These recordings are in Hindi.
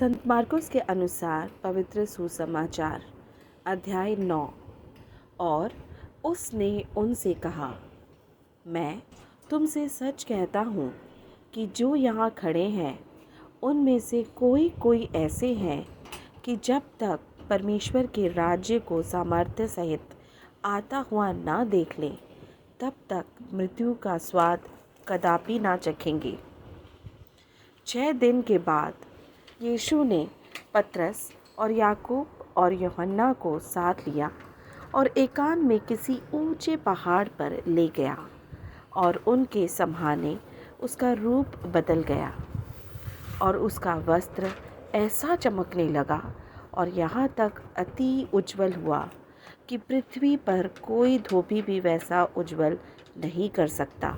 संत मार्कुस के अनुसार पवित्र सुसमाचार अध्याय 9। और उसने उनसे कहा, मैं तुमसे सच कहता हूँ कि जो यहाँ खड़े हैं उनमें से कोई ऐसे हैं कि जब तक परमेश्वर के राज्य को सामर्थ्य सहित आता हुआ ना देख लें तब तक मृत्यु का स्वाद कदापि ना चखेंगे। 6 दिन के बाद यीशु ने पतरस और याकूब और यूहन्ना को साथ लिया और एकांत में किसी ऊंचे पहाड़ पर ले गया और उनके सामने उसका रूप बदल गया और उसका वस्त्र ऐसा चमकने लगा और यहाँ तक अति उज्जवल हुआ कि पृथ्वी पर कोई धोबी भी वैसा उज्जवल नहीं कर सकता।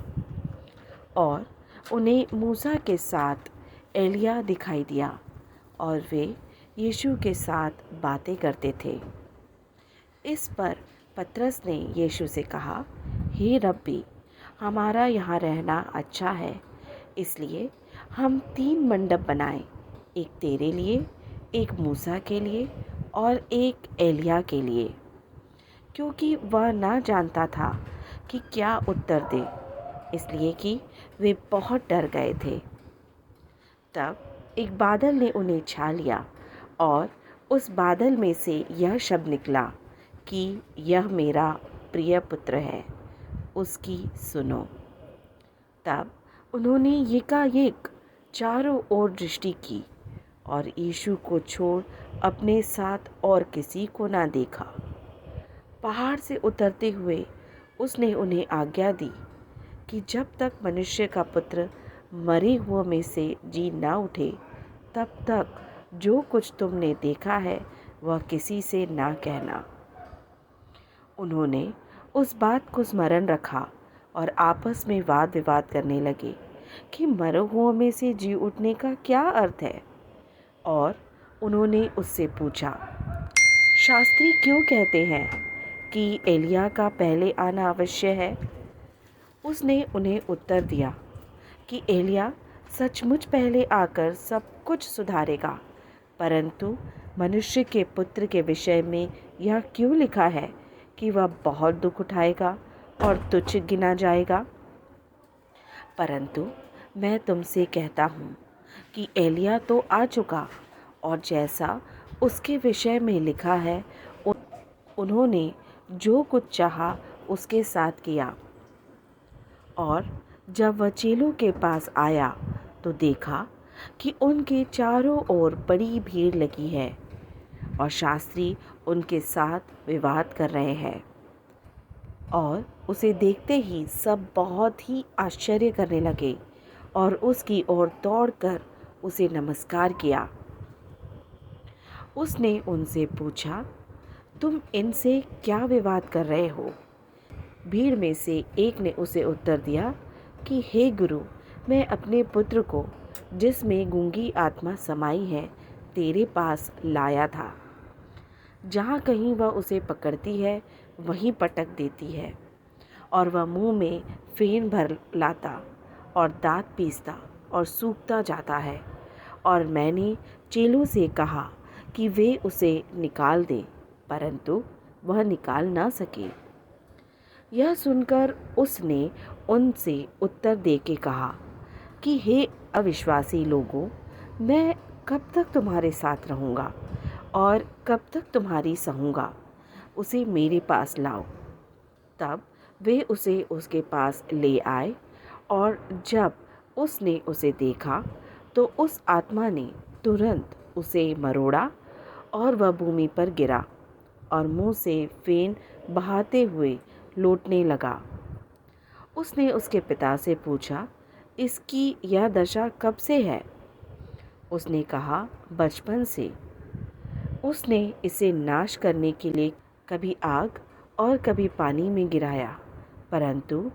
और उन्हें मूसा के साथ एलिया दिखाई दिया और वे यीशु के साथ बातें करते थे। इस पर पतरस ने यीशु से कहा, हे रब्बी, हमारा यहाँ रहना अच्छा है, इसलिए हम 3 मंडप बनाएं, एक तेरे लिए, एक मूसा के लिए और एक एलिया के लिए। क्योंकि वह ना जानता था कि क्या उत्तर दे, इसलिए कि वे बहुत डर गए थे। तब एक बादल ने उन्हें छा लिया और उस बादल में से यह शब्द निकला कि यह मेरा प्रिय पुत्र है, उसकी सुनो। तब उन्होंने यकायक चारों ओर दृष्टि की और यीशु को छोड़ अपने साथ और किसी को ना देखा। पहाड़ से उतरते हुए उसने उन्हें आज्ञा दी कि जब तक मनुष्य का पुत्र मरे हुओं में से जी ना उठे तब तक जो कुछ तुमने देखा है वह किसी से ना कहना। उन्होंने उस बात को स्मरण रखा और आपस में वाद विवाद करने लगे कि मरे हुओं में से जी उठने का क्या अर्थ है। और उन्होंने उससे पूछा, शास्त्री क्यों कहते हैं कि एलिया का पहले आना अवश्य है? उसने उन्हें उत्तर दिया कि एलिया सचमुच पहले आकर सब कुछ सुधारेगा, परंतु मनुष्य के पुत्र के विषय में यह क्यों लिखा है कि वह बहुत दुख उठाएगा और तुच्छ गिना जाएगा। परंतु मैं तुमसे कहता हूँ कि एलिया तो आ चुका और जैसा उसके विषय में लिखा है उन्होंने जो कुछ चाहा उसके साथ किया। और जब वह चेलों के पास आया तो देखा कि उनके चारों ओर बड़ी भीड़ लगी है और शास्त्री उनके साथ विवाद कर रहे हैं। और उसे देखते ही सब बहुत ही आश्चर्य करने लगे और उसकी ओर दौड़कर उसे नमस्कार किया। उसने उनसे पूछा, तुम इनसे क्या विवाद कर रहे हो? भीड़ में से एक ने उसे उत्तर दिया कि हे गुरु, मैं अपने पुत्र को जिसमें गूंगी आत्मा समाई है तेरे पास लाया था। जहाँ कहीं वह उसे पकड़ती है वहीं पटक देती है और वह मुंह में फेन भर लाता और दांत पीसता और सूखता जाता है। और मैंने चेलों से कहा कि वे उसे निकाल दें, परंतु वह निकाल ना सके। यह सुनकर उसने उनसे उत्तर देके कहा कि हे अविश्वासी लोगों, मैं कब तक तुम्हारे साथ रहूँगा और कब तक तुम्हारी सहूँगा? उसे मेरे पास लाओ। तब वे उसे उसके पास ले आए और जब उसने उसे देखा तो उस आत्मा ने तुरंत उसे मरोड़ा और वह भूमि पर गिरा और मुंह से फेन बहाते हुए लौटने लगा। उसने उसके पिता से पूछा, इसकी यह दशा कब से है? उसने कहा, बचपन से। उसने इसे नाश करने के लिए कभी आग और कभी पानी में गिराया, परंतु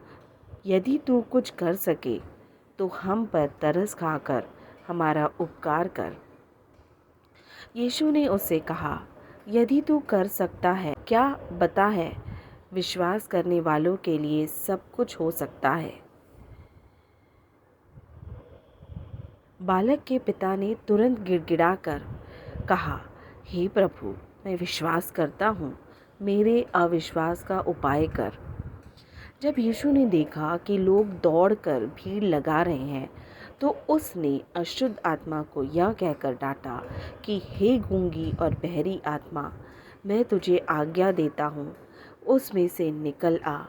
यदि तू कुछ कर सके तो हम पर तरस खाकर हमारा उपकार कर। यीशु ने उससे कहा, यदि तू कर सकता है, क्या बता है, विश्वास करने वालों के लिए सब कुछ हो सकता है। बालक के पिता ने तुरंत गिड़गिड़ाकर कहा, हे प्रभु, मैं विश्वास करता हूँ, मेरे अविश्वास का उपाय कर। जब यीशु ने देखा कि लोग दौड़कर भीड़ लगा रहे हैं, तो उसने अशुद्ध आत्मा को यह कहकर डांटा कि हे गूंगी और बहरी आत्मा, मैं तुझे आज्ञा देता हूँ, उसमें से निकल आ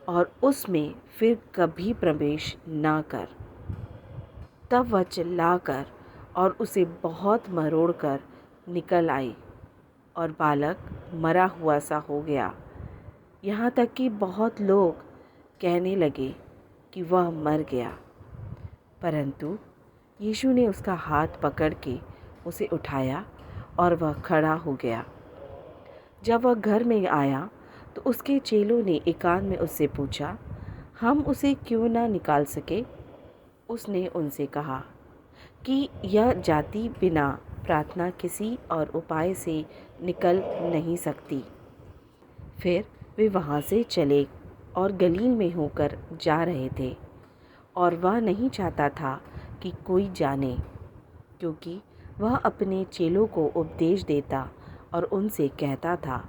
और उसमें फिर कभी प्रवेश ना कर। तब वह चिल्लाकर और उसे बहुत मरोड़कर निकल आई और बालक मरा हुआ सा हो गया। यहाँ तक कि बहुत लोग कहने लगे कि वह मर गया। परंतु यीशु ने उसका हाथ पकड़ के उसे उठाया और वह खड़ा हो गया। जब वह घर में आया तो उसके चेलों ने एकांत में उससे पूछा, हम उसे क्यों ना निकाल सके? उसने उनसे कहा कि यह जाति बिना प्रार्थना किसी और उपाय से निकल नहीं सकती। फिर वे वहाँ से चले और गलील में होकर जा रहे थे, और वह नहीं चाहता था कि कोई जाने, क्योंकि वह अपने चेलों को उपदेश देता और उनसे कहता था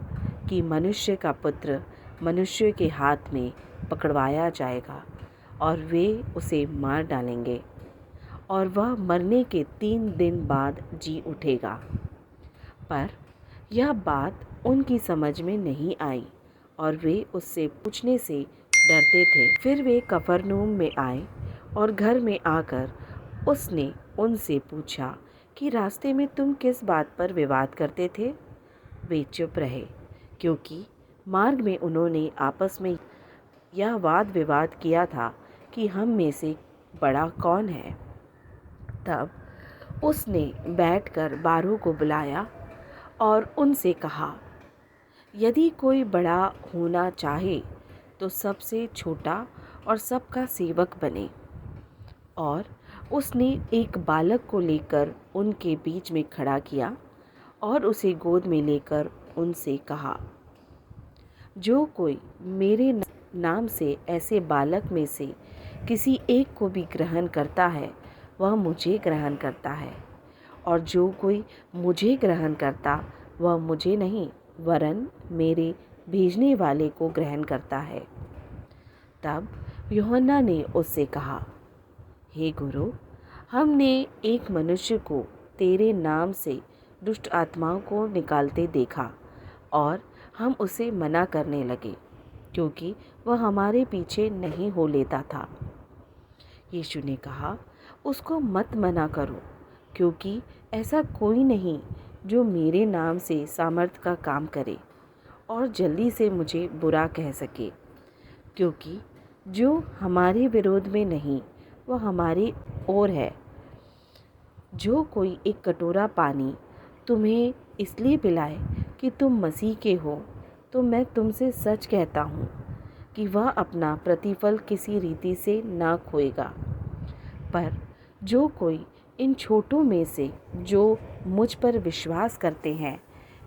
कि मनुष्य का पुत्र मनुष्य के हाथ में पकड़वाया जाएगा और वे उसे मार डालेंगे और वह मरने के 3 दिन बाद जी उठेगा। पर यह बात उनकी समझ में नहीं आई और वे उससे पूछने से डरते थे। फिर वे कफरनहूम में आए और घर में आकर उसने उनसे पूछा कि रास्ते में तुम किस बात पर विवाद करते थे? वे चुप रहे, क्योंकि मार्ग में उन्होंने आपस में यह वाद विवाद किया था कि हम में से बड़ा कौन है। तब उसने बैठकर 12 को बुलाया और उनसे कहा, यदि कोई बड़ा होना चाहे तो सबसे छोटा और सबका सेवक बने। और उसने एक बालक को लेकर उनके बीच में खड़ा किया और उसे गोद में लेकर उनसे कहा, जो कोई मेरे नाम से ऐसे बालक में से किसी एक को भी ग्रहण करता है, वह मुझे ग्रहण करता है, और जो कोई मुझे ग्रहण करता वह मुझे नहीं वरन मेरे भेजने वाले को ग्रहण करता है। तब यूहन्ना ने उससे कहा, हे गुरु, हमने एक मनुष्य को तेरे नाम से दुष्ट आत्माओं को निकालते देखा और हम उसे मना करने लगे, क्योंकि वह हमारे पीछे नहीं हो लेता था। यीशु ने कहा, उसको मत मना करो, क्योंकि ऐसा कोई नहीं जो मेरे नाम से सामर्थ का काम करे और जल्दी से मुझे बुरा कह सके, क्योंकि जो हमारे विरोध में नहीं वह हमारी ओर है। जो कोई एक कटोरा पानी तुम्हें इसलिए पिलाए कि तुम मसीह के हो, तो मैं तुमसे सच कहता हूँ कि वह अपना प्रतिफल किसी रीति से ना खोएगा। पर जो कोई इन छोटों में से जो मुझ पर विश्वास करते हैं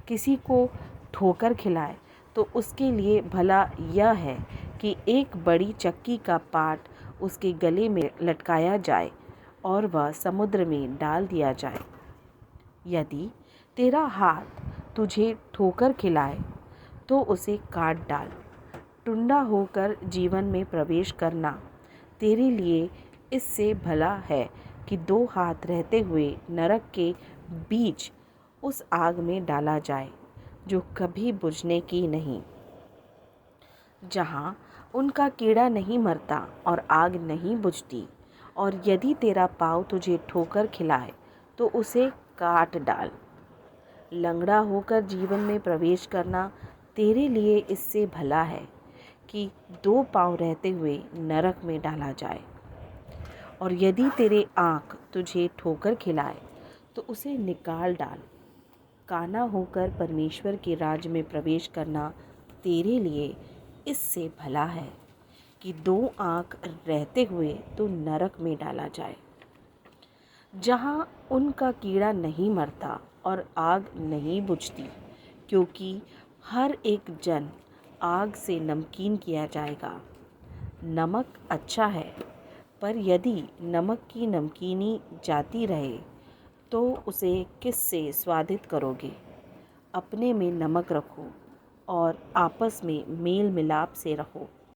किसी को ठोकर खिलाए, तो उसके लिए भला यह है कि एक बड़ी चक्की का पाट उसके गले में लटकाया जाए और वह समुद्र में डाल दिया जाए। यदि तेरा हाथ तुझे ठोकर खिलाए तो उसे काट डाल। टुंडा होकर जीवन में प्रवेश करना तेरे लिए इससे भला है कि 2 हाथ रहते हुए नरक के बीच उस आग में डाला जाए जो कभी बुझने की नहीं, जहाँ उनका कीड़ा नहीं मरता और आग नहीं बुझती। और यदि तेरा पाँव तुझे ठोकर खिलाए तो उसे काट डाल। लंगड़ा होकर जीवन में प्रवेश करना तेरे लिए इससे भला है कि 2 पाँव रहते हुए नरक में डाला जाए। और यदि तेरे आँख तुझे ठोकर खिलाए तो उसे निकाल डाल। काना होकर परमेश्वर के राज्य में प्रवेश करना तेरे लिए इससे भला है कि 2 आँख रहते हुए तो नरक में डाला जाए, जहाँ उनका कीड़ा नहीं मरता और आग नहीं बुझती, क्योंकि हर एक जन आग से नमकीन किया जाएगा। नमक अच्छा है, पर यदि नमक की नमकीनी जाती रहे तो उसे किससे स्वादित करोगे? अपने में नमक रखो और आपस में मेल मिलाप से रहो।